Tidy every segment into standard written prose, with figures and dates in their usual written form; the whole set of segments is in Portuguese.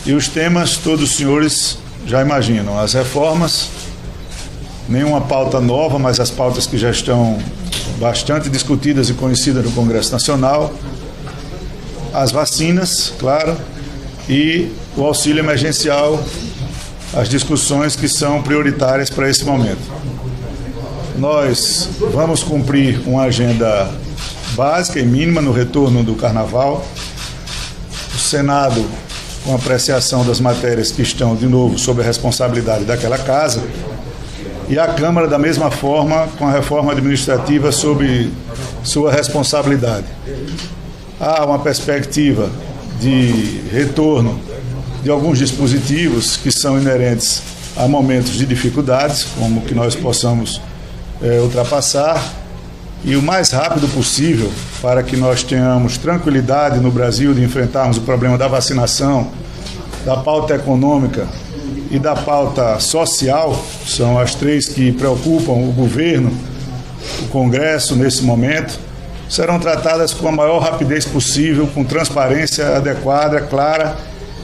E os temas todos os senhores já imaginam: as reformas, nenhuma pauta nova, mas as pautas que já estão bastante discutidas e conhecidas no Congresso Nacional, as vacinas, claro, e o auxílio emergencial, as discussões que são prioritárias para esse momento. Nós vamos cumprir uma agenda básica e mínima no retorno do Carnaval. O Senado, com apreciação das matérias que estão, de novo, sob a responsabilidade daquela casa, e a Câmara, da mesma forma, com a reforma administrativa sob sua responsabilidade. Há uma perspectiva de retorno de alguns dispositivos que são inerentes a momentos de dificuldades, como que nós possamos ultrapassar, e o mais rápido possível, para que nós tenhamos tranquilidade no Brasil de enfrentarmos o problema da vacinação, da pauta econômica e da pauta social. São as três que preocupam o governo, o Congresso nesse momento. Serão tratadas com a maior rapidez possível, com transparência adequada, clara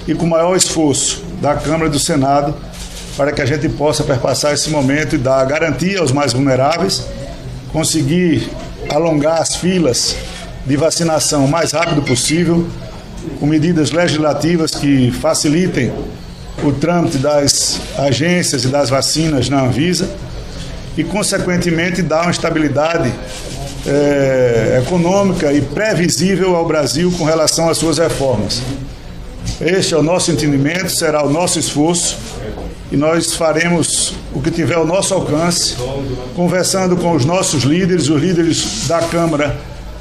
e com o maior esforço da Câmara e do Senado, para que a gente possa perpassar esse momento e dar garantia aos mais vulneráveis, conseguir alongar as filas de vacinação o mais rápido possível, com medidas legislativas que facilitem o trâmite das agências e das vacinas na Anvisa e, consequentemente, dar uma estabilidade econômica e previsível ao Brasil com relação às suas reformas. Este é o nosso entendimento, será o nosso esforço, e nós faremos o que tiver ao nosso alcance, conversando com os nossos líderes, os líderes da Câmara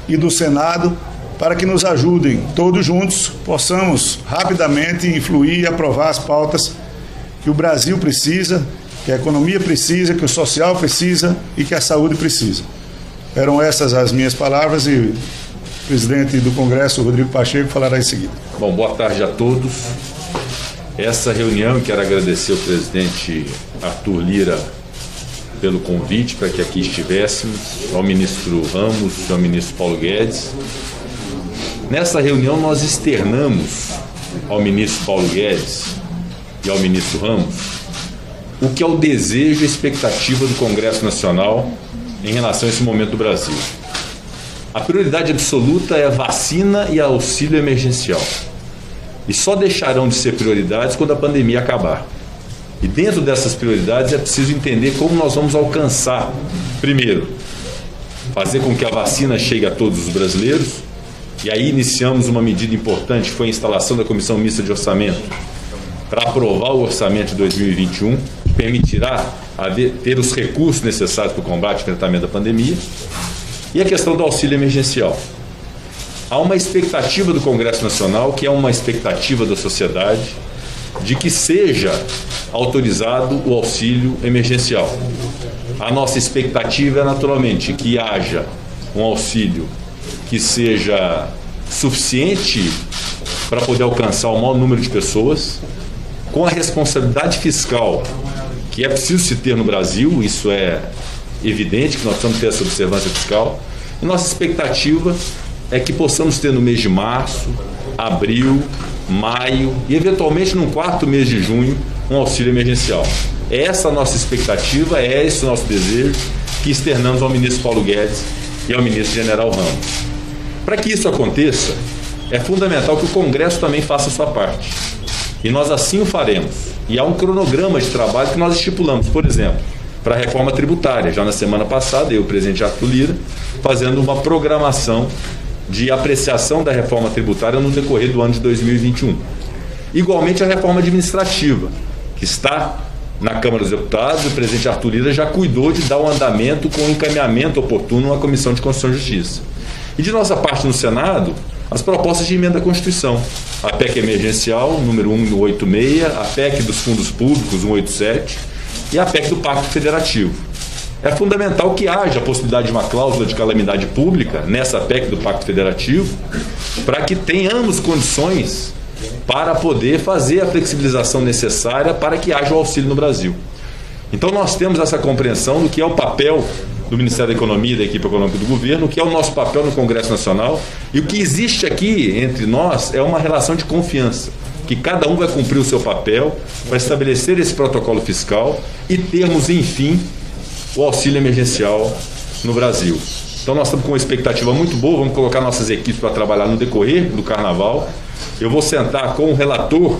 e do Senado, para que nos ajudem, todos juntos, possamos rapidamente influir e aprovar as pautas que o Brasil precisa, que a economia precisa, que o social precisa e que a saúde precisa. Eram essas as minhas palavras e o presidente do Congresso, Rodrigo Pacheco, falará em seguida. Bom, boa tarde a todos. Essa reunião, quero agradecer ao presidente Arthur Lira pelo convite para que aqui estivéssemos, ao ministro Ramos e ao ministro Paulo Guedes. Nessa reunião nós externamos ao ministro Paulo Guedes e ao ministro Ramos o que é o desejo e expectativa do Congresso Nacional em relação a esse momento do Brasil. A prioridade absoluta é a vacina e auxílio emergencial. E só deixarão de ser prioridades quando a pandemia acabar. E dentro dessas prioridades é preciso entender como nós vamos alcançar, primeiro, fazer com que a vacina chegue a todos os brasileiros, e aí iniciamos uma medida importante, que foi a instalação da Comissão Mista de Orçamento, para aprovar o orçamento de 2021, que permitirá ter os recursos necessários para o combate e enfrentamento da pandemia, e a questão do auxílio emergencial. Há uma expectativa do Congresso Nacional, que é uma expectativa da sociedade, de que seja autorizado o auxílio emergencial. A nossa expectativa é, naturalmente, que haja um auxílio que seja suficiente para poder alcançar o maior número de pessoas, com a responsabilidade fiscal que é preciso se ter no Brasil. Isso é evidente, que nós precisamos ter essa observância fiscal. E nossa expectativa é que possamos ter no mês de março, abril, maio e eventualmente no quarto mês de junho um auxílio emergencial. É essa a nossa expectativa, é esse o nosso desejo que externamos ao ministro Paulo Guedes e ao ministro General Ramos. Para que isso aconteça, é fundamental que o Congresso também faça a sua parte. E nós assim o faremos. E há um cronograma de trabalho que nós estipulamos, por exemplo, para a reforma tributária. Já na semana passada, eu e o presidente Arthur Lira, fazendo uma programação de apreciação da reforma tributária no decorrer do ano de 2021. Igualmente a reforma administrativa, que está na Câmara dos Deputados. O presidente Arthur Lira já cuidou de dar um andamento com um encaminhamento oportuno à Comissão de Constituição e Justiça. E de nossa parte no Senado, as propostas de emenda à Constituição. A PEC emergencial, número 186, a PEC dos fundos públicos, 187, e a PEC do Pacto Federativo. É fundamental que haja a possibilidade de uma cláusula de calamidade pública nessa PEC do Pacto Federativo, para que tenhamos condições para poder fazer a flexibilização necessária para que haja o auxílio no Brasil. Então nós temos essa compreensão do que é o papel do Ministério da Economia e da equipe econômica do governo, o que é o nosso papel no Congresso Nacional, e o que existe aqui entre nós é uma relação de confiança, que cada um vai cumprir o seu papel para estabelecer esse protocolo fiscal e termos, enfim, o auxílio emergencial no Brasil. Então nós estamos com uma expectativa muito boa, vamos colocar nossas equipes para trabalhar no decorrer do Carnaval. Eu vou sentar com o relator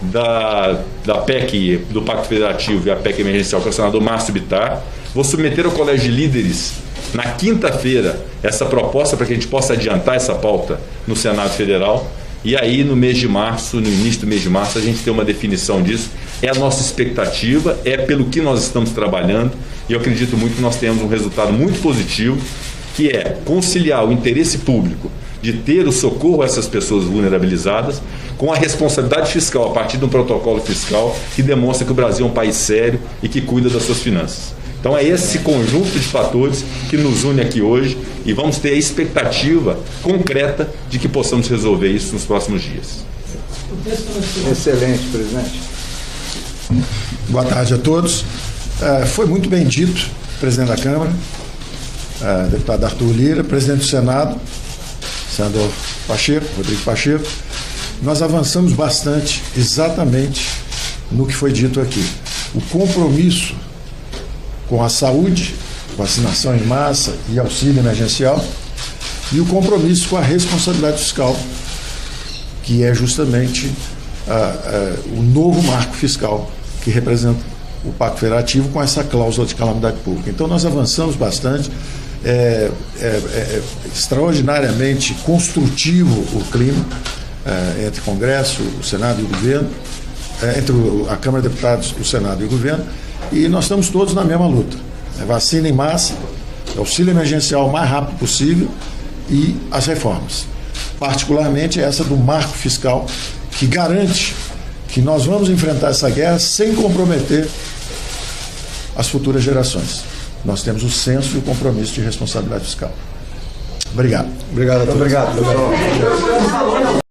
da PEC, do Pacto Federativo e a PEC emergencial, que é o senador Márcio Bittar. Vou submeter ao Colégio de Líderes na quinta-feira essa proposta para que a gente possa adiantar essa pauta no Senado Federal. E aí no mês de março, no início do mês de março, a gente tem uma definição disso. É a nossa expectativa, é pelo que nós estamos trabalhando, e eu acredito muito que nós tenhamos um resultado muito positivo, que é conciliar o interesse público de ter o socorro a essas pessoas vulnerabilizadas com a responsabilidade fiscal a partir de um protocolo fiscal que demonstra que o Brasil é um país sério e que cuida das suas finanças. Então é esse conjunto de fatores que nos une aqui hoje e vamos ter a expectativa concreta de que possamos resolver isso nos próximos dias. Excelente, presidente. Boa tarde a todos. Foi muito bem dito, presidente da Câmara, deputado Arthur Lira, presidente do Senado, senador Pacheco, Rodrigo Pacheco. Nós avançamos bastante exatamente no que foi dito aqui. O compromisso com a saúde, vacinação em massa e auxílio emergencial, e o compromisso com a responsabilidade fiscal, que é justamente o novo marco fiscal que representa o Pacto Federativo com essa cláusula de calamidade pública. Então nós avançamos bastante, extraordinariamente construtivo o clima entre o Congresso, o Senado e o governo, entre a Câmara de Deputados, o Senado e o governo, e nós estamos todos na mesma luta. Vacina em massa, auxílio emergencial o mais rápido possível e as reformas. Particularmente essa do marco fiscal, que garante que nós vamos enfrentar essa guerra sem comprometer as futuras gerações. Nós temos o senso e o compromisso de responsabilidade fiscal. Obrigado. Obrigado a todos. Obrigado, pessoal.